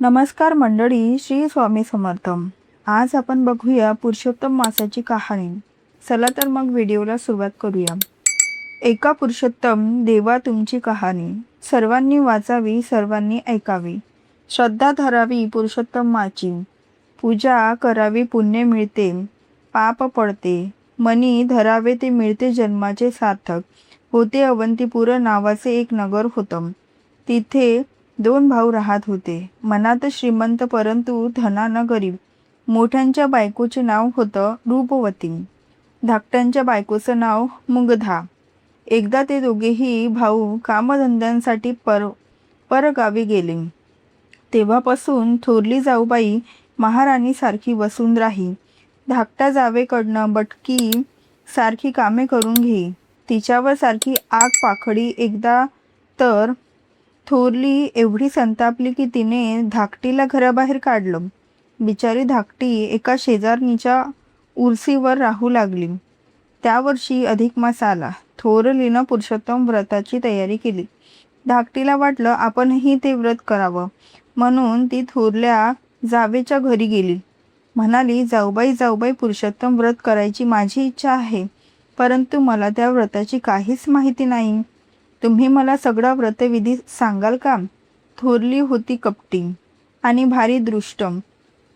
नमस्कार मंडळी, श्री स्वामी समर्थ. आज आपण बघूया पुरुषोत्तम मासाची कहाणी. चला तर मग व्हिडिओला सुरुवात करूया. एका पुरुषोत्तम देवा तुमची कहाणी सर्वांनी वाचावी, सर्वांनी ऐकावी. श्रद्धा धरावी पुरुषोत्तमाची, पूजा करावी पुण्य मिळते, पाप पडते. मनी धरावे ते मिळते जन्माचे सार्थक. होते अवंतीपुर नावाचे एक नगर होतं. तिथे 2 भाऊ राहत होते. मनात श्रीमंत परंतु धनानं गरीब. मोठ्यांच्या बायकोचे नाव होतं रूपवती, धाकट्यांच्या बायकोचं नाव मुग्धा. एकदा ते दोघेही भाऊ कामधंद्यांसाठी परगावी गेले. तेव्हापासून थोरली जाऊबाई महाराणी सारखी बसून राही. धाकट्या जावेकडनं बटकी सारखी कामे करून घेई. तिच्यावर सारखी आग पाखडी. एकदा तर थोरली एवढी संतापली की तिने धाकटीला घराबाहेर काढलं. बिचारी धाकटी एका शेजारणीच्या उर्सीवर राहू लागली. त्या वर्षी अधिक मास आला. थोरलीनं पुरुषोत्तम व्रताची तयारी केली. धाकटीला वाटलं आपणही ते व्रत करावं, म्हणून ती थोरल्या जावेच्या घरी गेली. म्हणाली, जाऊबाई जाऊबाई, पुरुषोत्तम व्रत करायची माझी इच्छा आहे, परंतु मला त्या व्रताची काहीच माहिती नाही. तुम्ही मला सगळा व्रतविधी सांगाल का? थोरली होती कपटी आणि भारी दृष्ट.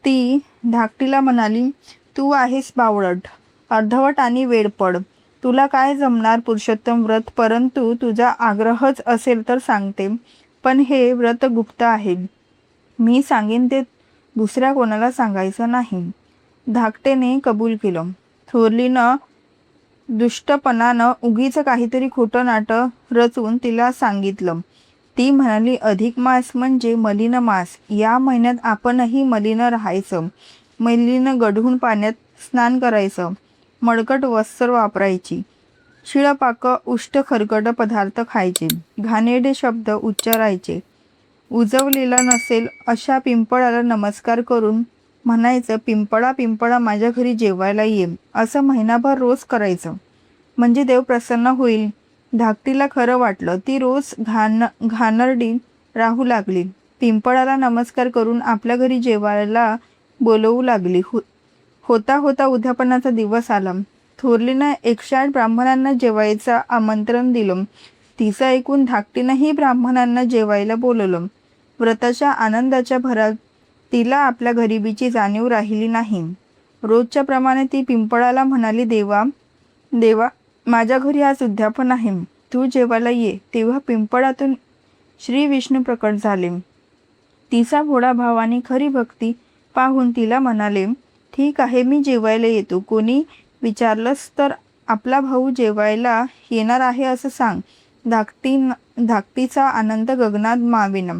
ती धाकटीला म्हणाली, तू आहेस बावळट, अर्धवट आणि वेडपड. तुला काय जमणार पुरुषोत्तम व्रत? परंतु तुझा आग्रहच असेल तर सांगते, पण हे व्रत गुप्त आहे. मी सांगेन ते दुसऱ्या कोणाला सांगायचं नाही. धाकटेने कबूल केलं. थोरलीनं दुष्टपणानं उगीच काहीतरी खोटं नाटं रचून तिला सांगितलं. ती म्हणाली, अधिक मास म्हणजे मलिन मास. या महिन्यात आपणही मलिन राहायचं. मलिन गढूळ पाण्यात स्नान करायचं. मळकट वस्त्र वापरायची. शिळपाक उष्ट खरकट पदार्थ खायचे. घाणेरडे शब्द उच्चारायचे. उजवलेला नसेल अशा पिंपळाला नमस्कार करून म्हणायचं, पिंपळा पिंपळा माझ्या घरी जेवायला ये. असं महिनाभर रोज करायचं, म्हणजे देव प्रसन्न होईल. धाकटीला खरं वाटलं. ती रोज घाणरडी राहू लागली. पिंपळाला नमस्कार करून आपल्या घरी जेवायला बोलवू लागली. होता होता उद्यापनाचा दिवस आला. थोरलीनं 108 ब्राह्मणांना जेवायचं आमंत्रण दिलं. तिचं ऐकून धाकटीनंही ब्राह्मणांना जेवायला बोलवलं. व्रताच्या आनंदाच्या भरात तिला आपल्या गरिबीची जाणीव राहिली नाही. रोजच्या प्रमाणे ती पिंपळाला म्हणाली, देवा देवा, माझ्या घरी आज उद्यापन आहे, तू जेवायला ये. तेव्हा पिंपळातून श्री विष्णू प्रकट झाले. तिचा भोळा भाव आणि खरी भक्ती पाहून तिला म्हणाले, ठीक आहे, मी जेवायला येतो. कोणी विचारलंस तर आपला भाऊ जेवायला येणार आहे असं सांग. धाकटीचा आनंद गगनात मावेना.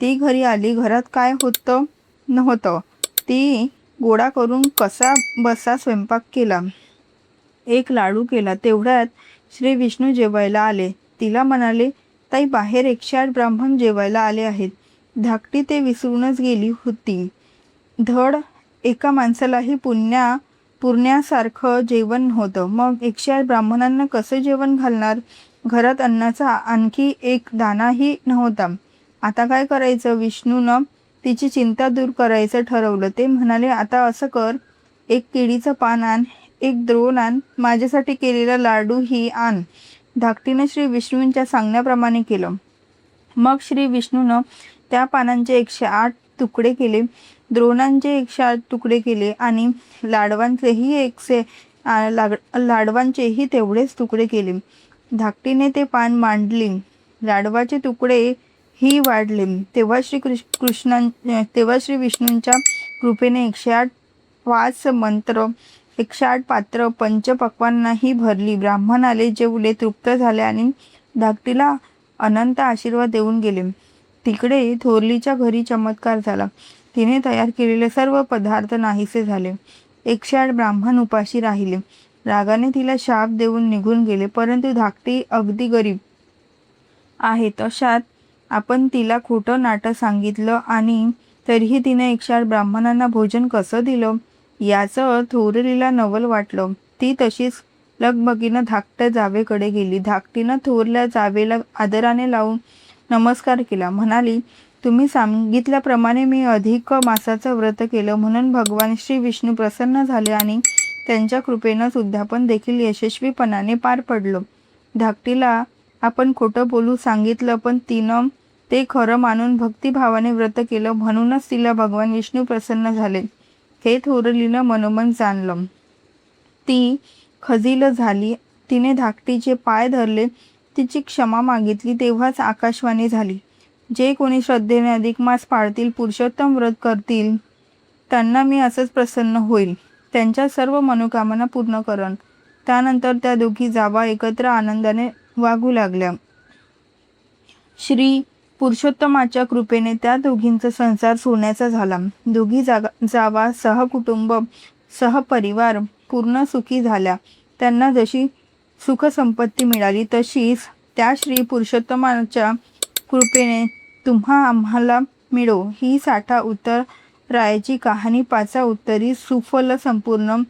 ती घरी आली. घरात काय होतं नव्हतं. ती गोळा करून कसा बसा स्वयंपाक केला. एक लाडू केला. तेवढ्यात श्री विष्णू जेवायला आले. तिला म्हणाले, ताई, बाहेर 108 ब्राह्मण जेवायला आले आहेत. धाकटी ते विसरूनच गेली होती. धड एका माणसालाही पुरण्यासारखं जेवण होतं. मग 108 ब्राह्मणांना कसं जेवण घालणार? घरात अन्नाचा आणखी एक दाणाही नव्हता. आता काय करायचं? विष्णूनं तिची चिंता दूर करायचं ठरवलं. ते म्हणाले, आता असं कर, एक केळीचं पान आण, एक द्रोण आण, माझ्यासाठी केलेला लाडूही आण. धाकटीनं श्री विष्णूंच्या सांगण्याप्रमाणे केलं. मग श्री विष्णूनं त्या पानांचे 108 तुकडे केले, द्रोणांचे 108 तुकडे केले आणि लाडवांचेही तेवढेच तुकडे केले. धाकटीने ते पान मांडली. लाडवाचे तुकडे ही वाढले. तेव्हा श्री विष्णूंच्या कृपेने 108 वास मंत्र, 108 पात्र पंचपक्वान्नाही भरली. ब्राह्मण आले, जेवले, तृप्त झाले आणि धाकटीला अनंत आशीर्वाद देऊन गेले. तिकडे थोरलीच्या घरी चमत्कार झाला. तिने तयार केलेले सर्व पदार्थ नाहीसे झाले. 108 ब्राह्मण उपाशी राहिले. रागाने तिला शाप देऊन निघून गेले. परंतु धाकटी अगदी गरीब आहे, तशात आपण तिला खोटं नाटं सांगितलं आणि तरीही तिने 108 ब्राह्मणांना भोजन कसं दिलं याचं थोरलीला नवल वाटलं. ती तशीच लगबगीनं धाकट्या जावेकडे गेली. धाकटीनं थोरल्या जावेला आदराने लावून नमस्कार केला. म्हणाली, तुम्ही सांगितल्याप्रमाणे मी अधिक मासाचं व्रत केलं, म्हणून भगवान श्री विष्णू प्रसन्न झाले आणि त्यांच्या कृपेनं उद्यापन देखील यशस्वीपणाने पार पडलं. धाकटीला आपण खोटं बोलू सांगितलं, पण तिनं ते खरं मानून भक्तिभावाने व्रत केलं, म्हणूनच तिला भगवान विष्णू प्रसन्न झाले. हे थोरलीनं मनोमन जाणलं. ती खजील झाली. तिने धाकटीचे पाय धरले, तिची क्षमा मागितली. तेव्हाच आकाशवाणी झाली, जे कोणी श्रद्धेने अधिक मास पाळतील, पुरुषोत्तम व्रत करतील, त्यांना मी असंच प्रसन्न होईल, त्यांच्या सर्व मनोकामना पूर्ण करन. त्यानंतर त्या दोघी जावा एकत्र आनंदाने वागू लागल्या. श्री पुरुषोत्तमाच्या कृपेने त्या दोघींचा संसार सोन्याचा झाला. दोघी जावा सहकुटुंब सहपरिवार पूर्ण सुखी झाल्या. त्यांना जशी सुखसंपत्ती मिळाली, तशीच त्या श्री पुरुषोत्तमाच्या कृपेने तुम्हा आम्हाला मिळो. ही साठा उत्तरायाची कहाणी पाचा उत्तरी सुफल संपूर्ण.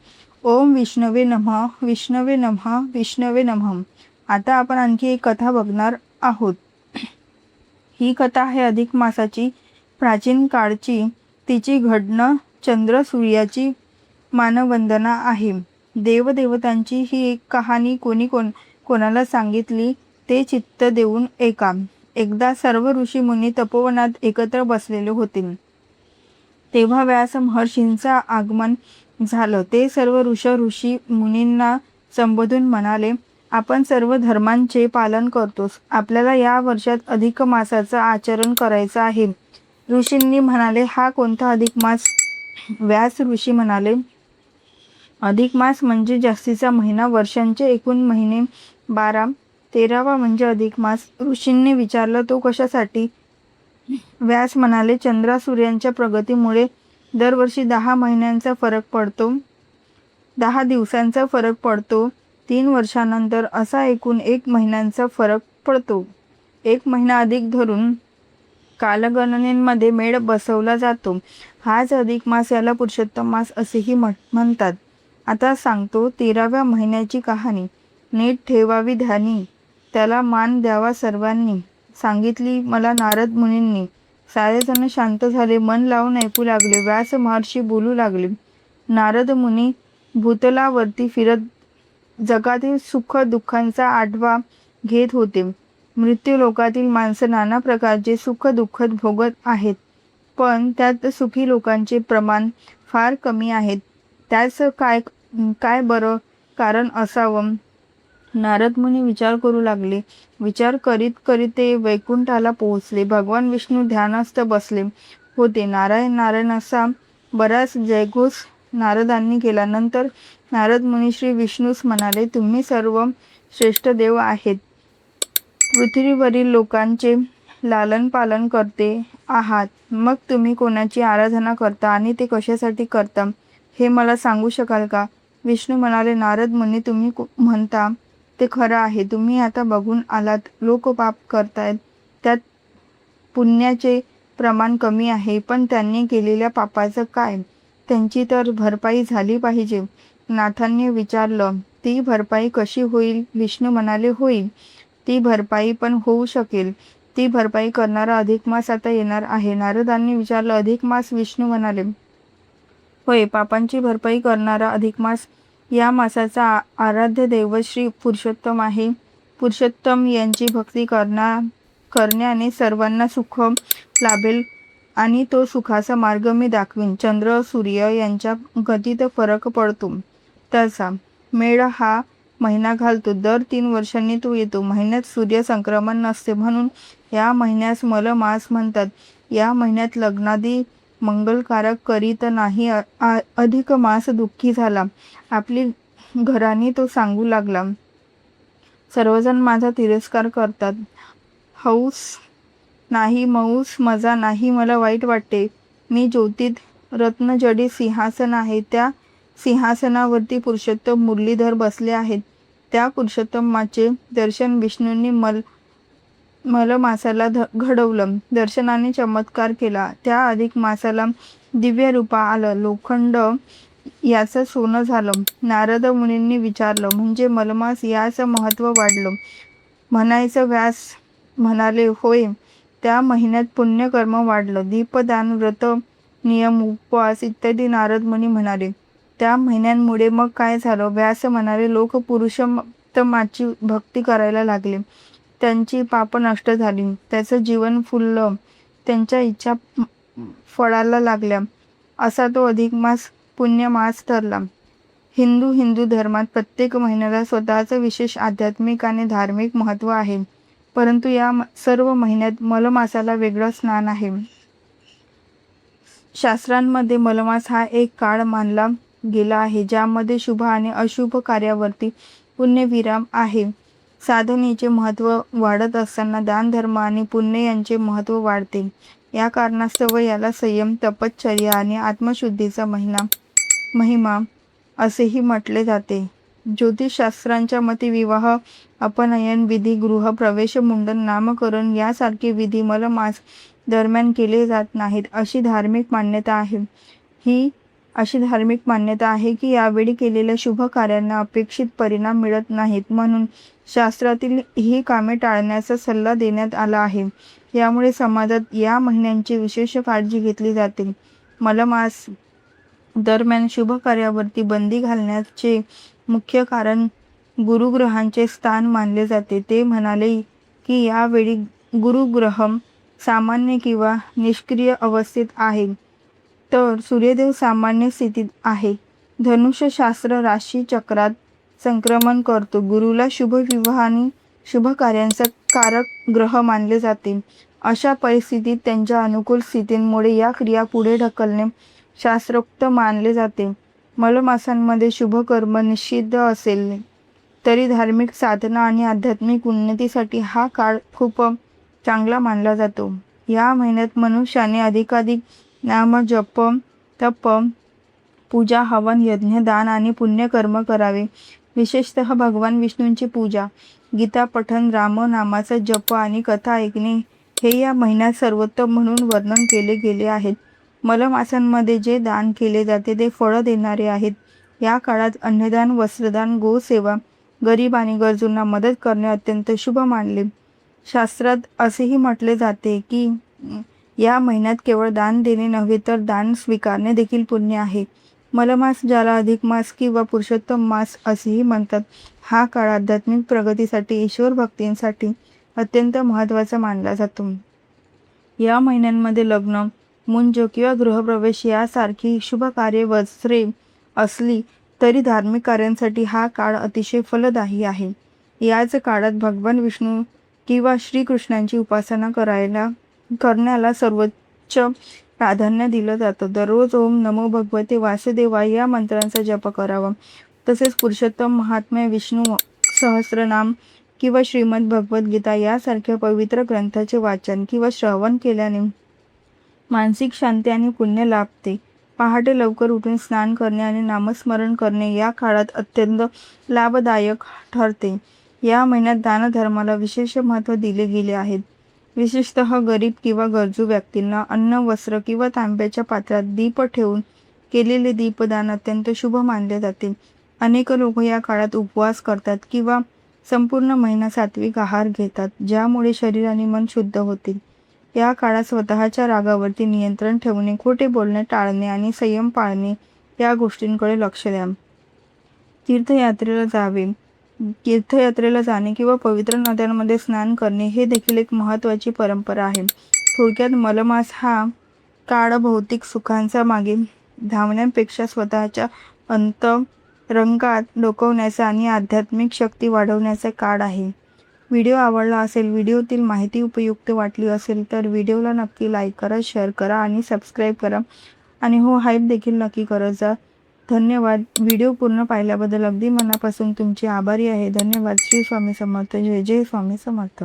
ओम विष्णवे नमः. विष्णवे नमः. विष्णवे नमः. आता आपण आणखी एक कथा बघणार आहोत. ही कथा आहे अधिक मासाची, प्राचीन काळची. तिची घडणं चंद्र सूर्याची मानवंदना आहे. देवदेवतांची ही एक कहाणी कोणाला सांगितली ते चित्त देऊन ऐका. एकदा सर्व ऋषी मुनी तपोवनात एकत्र बसलेले होते. तेव्हा व्यास महर्षींचं आगमन झालं. ते सर्व ऋषी मुनींना संबोधून म्हणाले, आपण सर्व धर्मांचे पालन करतोस. आपल्याला या वर्षात अधिक मासाचं आचरण करायचं आहे. ऋषींनी म्हणाले, हा कोणता अधिक मास? व्यास ऋषी म्हणाले, अधिक मास म्हणजे जास्तीचा महिना. वर्षांचे एकूण महिने 12, 13वा म्हणजे अधिक मास. ऋषींनी विचारलं, तो कशासाठी? व्यास म्हणाले, चंद्र सूर्यांच्या प्रगतीमुळे दरवर्षी 10 महिन्यांचा फरक पडतो, 10 दिवसांचा फरक पडतो. 3 वर्षानंतर असा एकूण 1 महिन्यांचा फरक पडतो. 1 महिना अधिक धरून कालगणनेमध्ये मेळ बसवला जातो. हाच अधिक मास, याला पुरुषोत्तम मास असेही म्हणतात. आता सांगतो 13व्या महिन्याची कहाणी. नीट ठेवावी ध्यानी, त्याला मान द्यावा सर्वांनी, सांगितली मला नारद मुनींनी. सारेजण शांत झाले, मन लावून ऐकू लागले. व्यास महर्षी बोलू लागले. नारद मुनी भूतलावरती फिरत जगातील सुख दुःखांचा आढावा घेत होते. मृत्यू लोकातील माणसं नाना प्रकारचे सुख दुःख भोगत आहेत, पण त्यात सुखी लोकांचे प्रमाण फार कमी आहे. त्याचं काय बरं कारण असावं? नारद मुनी विचार करू लागले. विचार करीत करीत ते वैकुंठाला पोहोचले. भगवान विष्णू ध्यानस्थ बसले होते. नारायण नारायण असा बराच जयघोष नारदांनी केला. नंतर नारद मुनी श्री विष्णूस म्हणाले, तुम्ही सर्व श्रेष्ठ देव आहेत. पृथ्वीवरील लोकांचे लालन पालन करते आहात. मग तुम्ही कोणाची आराधना करता आणि ते कशासाठी करता, हे मला सांगू शकाल का? विष्णू म्हणाले, नारद मुनी, तुम्ही म्हणता ते खरं आहे. तुम्ही आता बघून आलात, लोक पाप करतायत, त्यात पुण्याचे प्रमाण कमी आहे. पण त्यांनी केलेल्या पापाचं काय? त्यांची तर भरपाई झाली पाहिजे. नाथांनी विचारलं, ती भरपाई कशी होईल? विष्णू म्हणाले, होईल, ती भरपाई पण होऊ शकेल. ती भरपाई करणारा अधिक मास आता येणार आहे. नारदांनी विचारलं, अधिक मास? विष्णू म्हणाले, होय, पापांची भरपाई करणारा अधिक मास. या मासाचा आराध्य दैवत श्री पुरुषोत्तम आहे. पुरुषोत्तम यांची भक्ती करण्याने सर्वांना सुख लाभेल आणि तो सुखाचा मार्ग मी दाखवीन. चंद्र सूर्य यांच्या गतीत फरक पडतो, त्याचा मेळ हा महिना घालतो. दर 3 वर्षांनी तो येतो. महिन्यात सूर्य संक्रमण नसते, म्हणून या महिन्यास मलमास म्हणतात. या महिन्यात लग्नादी मंगलकारक करीत नाही. अधिक मास दुःखी झाला. आपली घराणी तो सांगू लागला, सर्वजण माझा तिरस्कार करतात. हौस नाही, मौस मजा नाही, मला वाईट वाटते. मी ज्योतीत रत्नजडित सिंहासन आहे. त्या सिंहासनावरती पुरुषोत्तम मुरलीधर बसले आहेत. त्या पुरुषोत्तमाचे दर्शन विष्णूंनी मलमासाला घडवलं. दर्शनाने चमत्कार केला. त्या अधिक मासाला दिव्य रूपा आलं. लोखंड याचं सोनं झालं. नारद मुनींनी विचारलं, म्हणजे मलमास याचं महत्त्व वाढलं म्हणायचं? व्यास म्हणाले, होय, त्या महिन्यात पुण्यकर्म वाढलं. दीपदान, व्रत, नियम, उपवास इत्यादी नारद मुनी म्हणाले. त्या महिन्यांमुळे मग काय झालं? व्यास म्हणाले, लोक पुरुषोत्तमाची भक्ती करायला लागले. त्यांची पाप नष्ट झाली. त्याचं जीवन फुललं. त्यांच्या इच्छा फळाला लागल्या. असा तो अधिक मास पुण्यमास ठरला. हिंदू धर्मात प्रत्येक महिन्याला स्वतःचं विशेष आध्यात्मिक आणि धार्मिक महत्त्व आहे. परंतु या सर्व महिन्यात मलमासाला वेगळं स्थान आहे. शास्त्रांमध्ये मलमास हा एक काळ मानला गेला आहे ज्यामध्ये शुभ आणि अशुभ कार्यावरती पुण्यविराम आहे. साधनेचे महत्त्व वाढत असताना दानधर्म आणि पुण्य यांचे महत्त्व वाढते. या कारणास्तव याला संयम, तपश्चर्या आणि आत्मशुद्धीचा महिमा असेही म्हटले जाते. ज्योतिषशास्त्रांच्या मते विवाह, अपनयन विधी, गृहप्रवेश, मुंडन, नामकरण यासारखे विधी मलमास दरम्यान केले जात नाहीत अशी धार्मिक मान्यता आहे की यावेळी केलेल्या शुभ कार्यांना अपेक्षित परिणाम मिळत नाहीत. म्हणून शास्त्रातील ही कामे टाळण्याचा सल्ला देण्यात आला आहे. यामुळे समाजात या महिन्यांची विशेष काळजी घेतली जाते. मलमास दरम्यान शुभ कार्यावरती बंदी घालण्याचे मुख्य कारण गुरुग्रहांचे स्थान मानले जाते. ते म्हणाले की यावेळी गुरुग्रह सामान्य किंवा निष्क्रिय अवस्थेत आहे, तर सूर्यदेव सामान्य स्थितीत आहे. धनुष्य शास्त्र राशी चक्रात संक्रमण करतो. गुरुला शुभ विवाह आणि शुभ कार्यांचा कारक ग्रह मानले जाते. अशा परिस्थितीत त्यांच्या अनुकूल स्थितींमुळे या क्रिया पुढे ढकलणे शास्त्रोक्त मानले जाते. मलमासांमध्ये शुभ कर्म निषिद्ध असेल तरी धार्मिक साधना आणि आध्यात्मिक उन्नतीसाठी हा काळ खूप चांगला मानला जातो. या महिन्यात मनुष्याने अधिकाधिक नाम, जप, तप, पूजा, हवन, यज्ञ, दान आणि पुण्यकर्म करावे. विशेषतः भगवान विष्णूंची पूजा, गीता पठण, रामनामाचा जप आणि कथा ऐकणे हे या महिन्यात सर्वोत्तम म्हणून वर्णन केले गेले आहेत. मलमासांमध्ये जे दान केले जाते ते फळ देणारे आहेत. या काळात अन्नदान, वस्त्रदान, गोसेवा, गरीब आणि गरजूंना मदत करणे अत्यंत शुभ मानले. शास्त्रात असेही म्हटले जाते की या महिन्यात केवळ दान देणे नव्हे तर दान स्वीकारणे देखील पुण्य आहे. मलमास, ज्याला अधिक मास किंवा पुरुषोत्तम मास असेही म्हणतात, हा काळ आध्यात्मिक प्रगतीसाठी, ईश्वर भक्तींसाठी अत्यंत महत्त्वाचा मानला जातो. या महिन्यांमध्ये लग्न, मुंज किंवा गृहप्रवेश यासारखी शुभ कार्ये वस्त्रे असली तरी धार्मिक कार्यांसाठी हा काळ अतिशय फलदायी आहे. याच काळात भगवान विष्णू किंवा श्रीकृष्णांची उपासना करण्याला सर्वोच्च प्राधान्य दिलं जातं. दररोज ओम नमो भगवते वासुदेवाय या मंत्रांचा जप करावा. तसेच पुरुषोत्तम महात्म्य, विष्णू सहस्रनाम किंवा श्रीमद भगवद्गीता यासारख्या पवित्र ग्रंथाचे वाचन किंवा श्रवण केल्याने मानसिक शांती आणि पुण्य लाभते. पहाटे लवकर उठून स्नान करणे आणि नामस्मरण करणे या काळात अत्यंत लाभदायक ठरते. या महिन्यात दानधर्माला विशेष महत्त्व दिले गेले आहे. विशेषतः गरीब किंवा गरजू व्यक्तींना अन्न, वस्त्र किंवा तांब्याच्या पात्रात दीप ठेवून केलेले दीपदान अत्यंत शुभ मानले जाते. अनेक लोक या काळात उपवास करतात किंवा संपूर्ण महिना सात्विक आहार घेतात, ज्यामुळे शरीर आणि मन शुद्ध होतील. या काळात स्वतःच्या रागावरती नियंत्रण ठेवणे, खोटे बोलणे टाळणे आणि संयम पाळणे या गोष्टींकडे लक्ष द्या. तीर्थयात्रेला जाणे किंवा पवित्र नद्यांमध्ये स्नान करणे हे देखील एक महत्त्वाची परंपरा आहे. थोडक्यात मलमास हा काळ भौतिक सुखांचा मागे धावण्यापेक्षा स्वतःच्या अंतरंगात डोकावण्याचा आणि आध्यात्मिक शक्ती वाढवण्याचा काळ आहे. व्हिडिओ आवडला असेल, व्हिडिओतील माहिती उपयुक्त वाटली असेल तर व्हिडिओला नक्की लाईक करा, शेअर करा आणि सबस्क्राईब करा आणि हो हाईप देखील नक्की करत जा. धन्यवाद. व्हिडिओ पूर्ण पाहिल्याबद्दल अगदी मनापासून तुमचे आभारी आहे. धन्यवाद. श्री स्वामी समर्थ. जय जय स्वामी समर्थ.